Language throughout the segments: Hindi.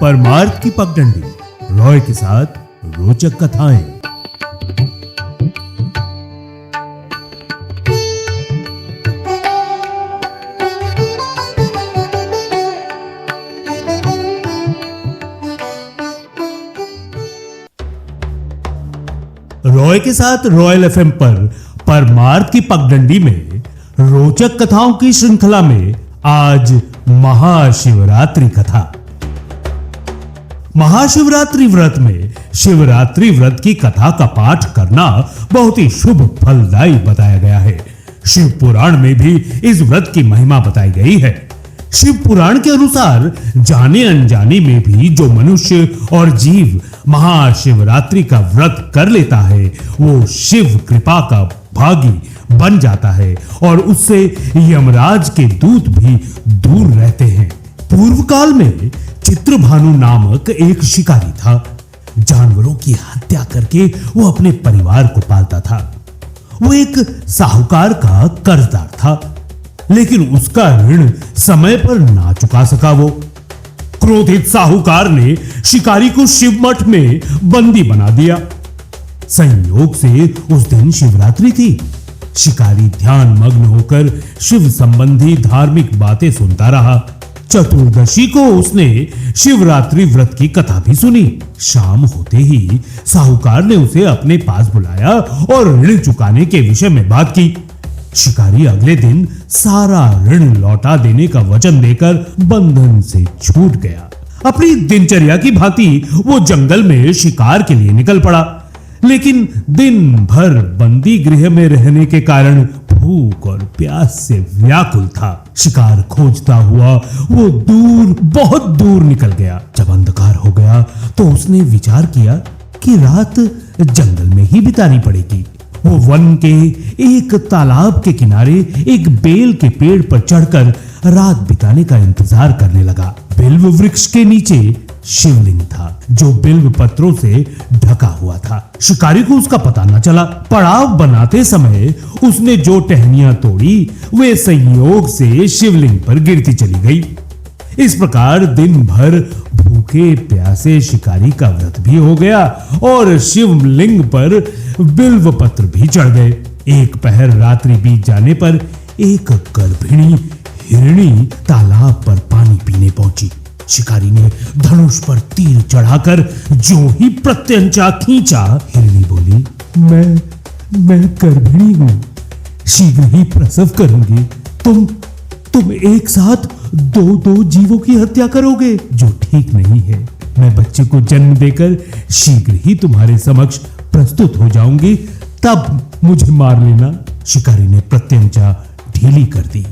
परमार्थ की पगडंडी, रॉय के साथ रोचक कथाएं। रॉय के साथ रॉयल एफएम पर परमार्थ की पगडंडी में रोचक कथाओं की श्रृंखला में आज महाशिवरात्रि कथा। महाशिवरात्रि व्रत में शिवरात्रि व्रत की कथा का पाठ करना बहुत ही शुभ फलदायी बताया गया है। शिव पुराण में भी इस व्रत की महिमा बताई गई है। शिव पुराण के अनुसार जाने अनजाने में भी जो मनुष्य और जीव महाशिवरात्रि का व्रत कर लेता है वो शिव कृपा का भागी बन जाता है और उससे यमराज के दूत भी दूर रहते हैं। पूर्व काल में चित्रभानु नामक एक शिकारी था। जानवरों की हत्या करके वो अपने परिवार को पालता था। वो एक साहूकार का कर्जदार था, लेकिन उसका ऋण समय पर ना चुका सका। वो क्रोधित साहूकार ने शिकारी को शिव मठ में बंदी बना दिया। संयोग से उस दिन शिवरात्रि थी। शिकारी ध्यान मग्न होकर शिव संबंधी धार्मिक बातें सुनता रहा। चतुर्दशी को उसने शिवरात्रि व्रत की कथा भी सुनी। शाम होते ही साहूकार ने उसे अपने पास बुलाया और ऋण चुकाने के विषय में बात की। शिकारी अगले दिन सारा ऋण लौटा देने का वचन देकर बंधन से छूट गया। अपनी दिनचर्या की भांति वो जंगल में शिकार के लिए निकल पड़ा, लेकिन दिन भर बंदी गृह में रहने के कारण भूख और प्यास से व्याकुल था। शिकार खोजता हुआ वो बहुत दूर निकल गया। जब अंधकार हो गया तो उसने विचार किया कि रात जंगल में ही बितानी पड़ेगी। वो वन के एक तालाब के किनारे एक बेल के पेड़ पर चढ़कर रात बिताने का इंतजार करने लगा। बिल्व वृक्ष के नीचे शिवलिंग था जो बिल्व पत्रों से ढका हुआ था। शिकारी को उसका पता न चला। पड़ाव बनाते समय उसने जो टहनियां तोड़ी वे संयोग से शिवलिंग पर गिरती चली गई। इस प्रकार दिन भर भूखे प्यासे शिकारी का व्रत भी हो गया और शिवलिंग पर बिल्व पत्र भी चढ़ गए। एक पहर रात्रि बीत जाने पर एक गर्भिणी हिरणी तालाब पर पानी पीने पहुंची। शिकारी ने धनुष पर तीर चढ़ाकर जो ही प्रत्यंचा खींचा, हिरणी बोली, मैं गर्भिणी हूं, शीघ्र ही प्रसव करूंगी। तुम एक साथ दो जीवों की हत्या करोगे, जो ठीक नहीं है। मैं बच्चे को जन्म देकर शीघ्र ही तुम्हारे समक्ष प्रस्तुत हो जाऊंगी, तब मुझे मार लेना। शिकारी ने प्रत्यंचा ढीली कर दी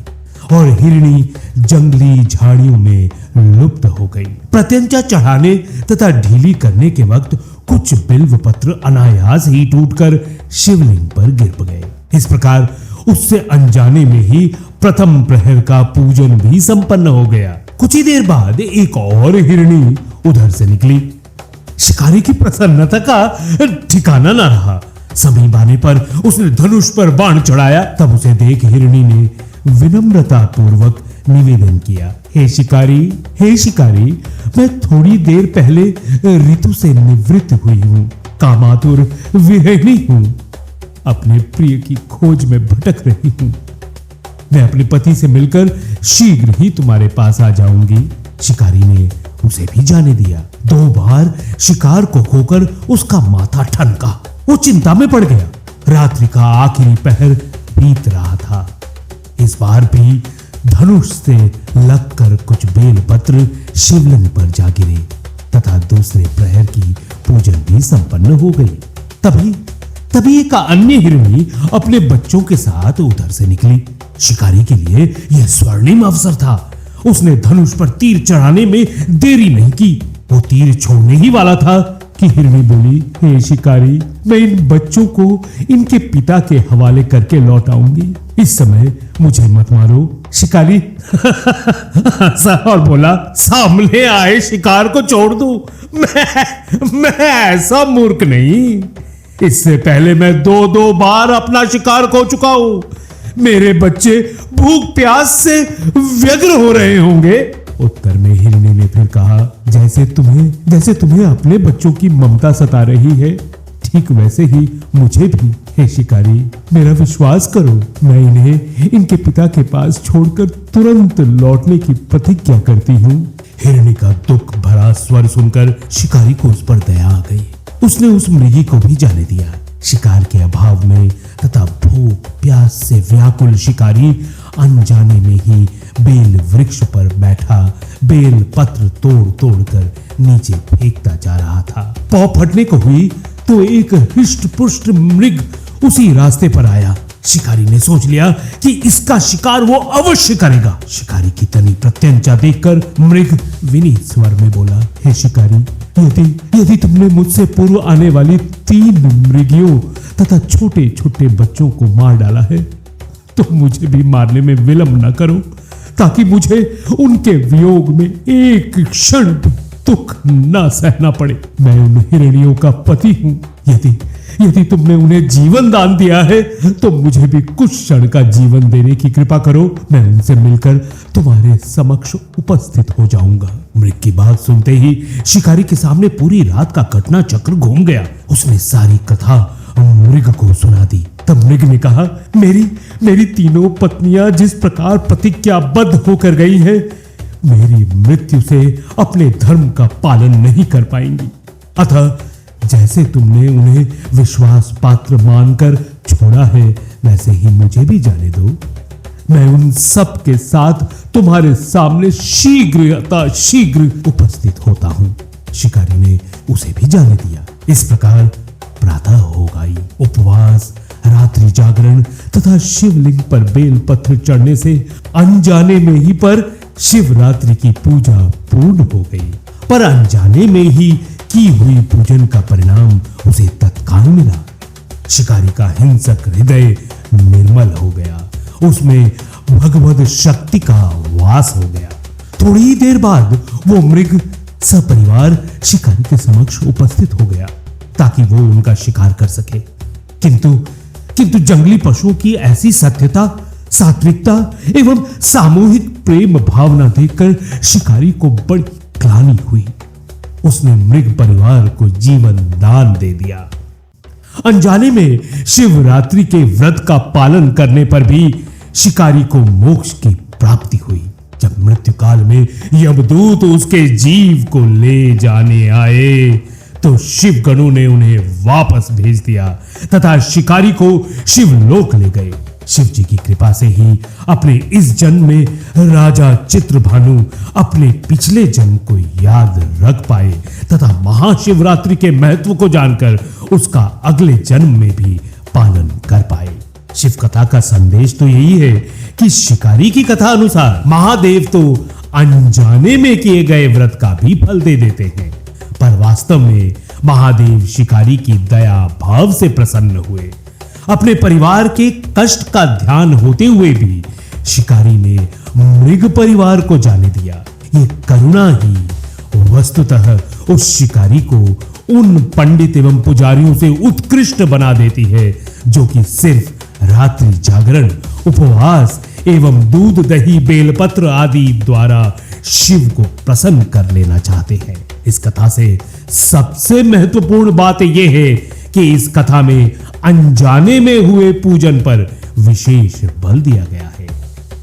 और हिरणी जंगली झाड़ियों में लुप्त हो गई। प्रत्यंचा चढ़ाने तथा ढीली करने के वक्त कुछ बिल्व पत्र अनायास ही टूटकर शिवलिंग पर गिर गए। इस प्रकार उससे अनजाने में ही प्रथम प्रहर का पूजन भी संपन्न हो गया। कुछ ही देर बाद एक और हिरणी उधर से निकली। शिकारी की प्रसन्नता का ठिकाना न रहा। समीप आने पर उसने धनुष पर बाण चढ़ाया। तब उसे देख हिरणी ने विनम्रता पूर्वक निवेदन किया, हे शिकारी, मैं थोड़ी देर पहले ऋतु से निवृत्त हुई हूँ, कामातुर विरहिणी हूँ, अपने प्रिय की खोज में भटक रही हूँ। मैं अपने पति से मिलकर शीघ्र ही तुम्हारे पास आ जाऊंगी। शिकारी ने उसे भी जाने दिया। 2 बार शिकार को खोकर उसका माथा ठनका। वो चिंता में पड़ गया। रात्रि का आखिरी पहर बीत रहा था। इस बार भी धनुष से लगकर कुछ बेल पत्र शिवलिंग पर जा गिरे तथा दूसरे प्रहर की पूजन भी संपन्न हो गई। तभी एक अन्य हिरणी अपने बच्चों के साथ उधर से निकली। शिकारी के लिए यह स्वर्णिम अवसर था। उसने धनुष पर तीर चढ़ाने में देरी नहीं की। वो तीर छोड़ने ही वाला था कि हिरणी बोली, हे शिकारी, मैं इन बच्चों को इनके पिता के हवाले करके लौट आऊंगी। इस समय मुझे मत मारो। शिकारी हंसा और बोला, सामने आए शिकार को छोड़ दूं? मैं ऐसा मूर्ख नहीं। इससे पहले मैं 2 बार अपना शिकार खो चुका हूं। मेरे बच्चे भूख प्यास से व्यग्र हो रहे होंगे। उत्तर में हिरणी ने फिर कहा, जैसे तुम्हें अपने बच्चों की ममता सता रही है, ठीक वैसे ही मुझे भी। हे शिकारी, मेरा विश्वास करो, मैं इन्हें इनके पिता के पास छोड़कर तुरंत लौटने की प्रतिज्ञा करती हूँ। हिरणी का दुख भरा स्वर सुनकर शिकारी को उस पर दया आ गई। उसने उस मृगी को भी जाने दिया। शिकार के अभाव में तथा भूख प्यास से व्याकुल शिकारी अनजाने में ही बेल वृक्ष पर बैठा बेल पत्र तोड़ तोड़ कर नीचे फेंकता जा रहा था। पौ फटने को हुई तो एक हृष्ट पुष्ट मृग उसी रास्ते पर आया। शिकारी ने सोच लिया कि इसका शिकार वो अवश्य करेगा। शिकारी की तनी प्रत्यंचा देखकर मृग विनीत स्वर में बोला, हे शिकारी, यदि तुमने मुझसे पूर्व आने वाली 3 मृगियों तथा छोटे छोटे बच्चों को मार डाला है तो मुझे भी मारने में विलंब न करो, ताकि मुझे उनके वियोग में एक क्षण दुख न सहना पड़े। मैं उन हिरणियों का पति हूं। यदि तुमने उन्हें जीवन दान दिया है तो मुझे भी कुछ क्षण का जीवन देने की कृपा करो। मैं उनसे मिलकर तुम्हारे समक्ष उपस्थित हो जाऊंगा। मृग की बात सुनते ही शिकारी के सामने पूरी रात का घटना चक्र घूम गया। उसने सारी कथा मृग को सुना दी। तब मृग ने कहा, मेरी तीनों पत्नियां जिस प्रकार प्रतिज्ञाबद्ध होकर गई है, मेरी मृत्यु से अपने धर्म का पालन नहीं कर पाएंगी। अतः जैसे तुमने उन्हें विश्वास पात्र मानकर छोड़ा है, वैसे ही मुझे भी जाने दो। मैं उन सब के साथ तुम्हारे सामने शीघ्र उपस्थित होता हूं। शिकारी ने उसे भी जाने दिया। इस प्रकार प्रातः हो गई। उपवास, रात्रि जागरण तथा शिवलिंग पर बेल पत्र चढ़ने से अनजाने में ही पर शिवरात्रि की पूजा पूर्ण हो गई। पर अनजाने में ही की हुई पूजन का परिणाम उसे तत्काल मिला। शिकारी का हिंसक हृदय निर्मल हो गया। उसमें भगवद शक्ति का वास हो गया। थोड़ी ही देर बाद वो मृग सपरिवार शिकारी के समक्ष उपस्थित हो गया ताकि वो उनका शिकार कर सके। किंतु जंगली पशुओं की ऐसी सत्यता, सात्विकता एवं सामूहिक प्रेम भावना देखकर शिकारी को बड़ी ग्लानि हुई। उसने मृग परिवार को जीवन दान दे दिया। अनजाने में शिवरात्रि के व्रत का पालन करने पर भी शिकारी को मोक्ष की प्राप्ति हुई। जब मृत्यु काल में यमदूत उसके जीव को ले जाने आए तो शिव गणों ने उन्हें वापस भेज दिया तथा शिकारी को शिवलोक ले गए। शिव जी की कृपा से ही अपने इस जन्म में राजा चित्रभानु अपने पिछले जन्म को याद रख पाए तथा महाशिवरात्रि के महत्व को जानकर उसका अगले जन्म में भी पालन कर पाए। शिव कथा का संदेश तो यही है कि शिकारी की कथा अनुसार महादेव तो अनजाने में किए गए व्रत का भी फल दे देते हैं, पर वास्तव में महादेव शिकारी की दया भाव से प्रसन्न हुए। अपने परिवार के कष्ट का ध्यान होते हुए भी शिकारी ने मृग परिवार को जाने दिया। ये करुणा ही वस्तुतः उस शिकारी को उन पंडित एवं पुजारियों से उत्कृष्ट बना देती है जो कि सिर्फ रात्रि जागरण, उपवास एवं दूध दही बेलपत्र आदि द्वारा शिव को प्रसन्न कर लेना चाहते हैं। इस कथा से सबसे महत्वपूर्ण बात यह है कि इस कथा में अनजाने में हुए पूजन पर विशेष बल दिया गया है।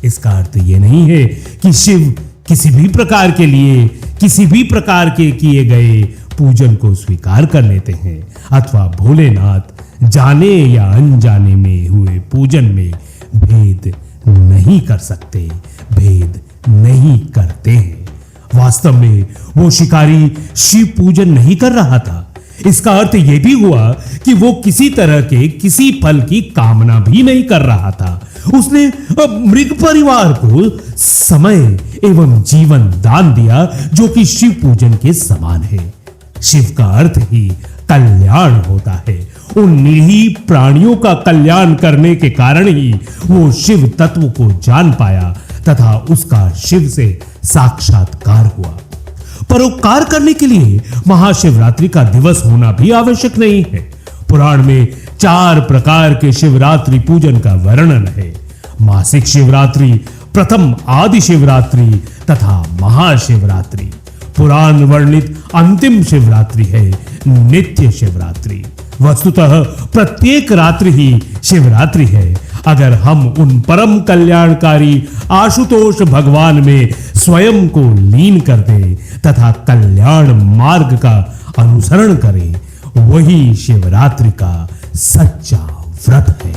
इसका अर्थ यह नहीं है कि शिव किसी भी प्रकार के लिए किसी भी प्रकार के किए गए पूजन को स्वीकार कर लेते हैं अथवा भोलेनाथ जाने या अनजाने में हुए पूजन में भेद नहीं कर सकते, भेद नहीं करते हैं। वास्तव में वो शिकारी शिव पूजन नहीं कर रहा था। इसका अर्थ यह भी हुआ कि वो किसी तरह के किसी फल की कामना भी नहीं कर रहा था। उसने मृग परिवार को समय एवं जीवन दान दिया जो कि शिव पूजन के समान है। शिव का अर्थ ही कल्याण होता है। उन निरीह प्राणियों का कल्याण करने के कारण ही वो शिव तत्व को जान पाया तथा उसका शिव से साक्षात्कार हुआ। परोपकार करने के लिए महाशिवरात्रि का दिवस होना भी आवश्यक नहीं है। पुराण में 4 प्रकार के शिवरात्रि पूजन का वर्णन है। मासिक शिवरात्रि, प्रथम आदि शिवरात्रि तथा महाशिवरात्रि। पुराण वर्णित अंतिम शिवरात्रि है नित्य शिवरात्रि। वस्तुतः प्रत्येक रात्रि ही शिवरात्रि है अगर हम उन परम कल्याणकारी आशुतोष भगवान में स्वयं को लीन कर दे तथा कल्याण मार्ग का अनुसरण करें, वही शिवरात्रि का सच्चा व्रत है।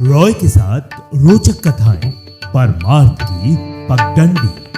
रॉय के साथ रोचक कथाएं, परमार्थ की पगडंडी।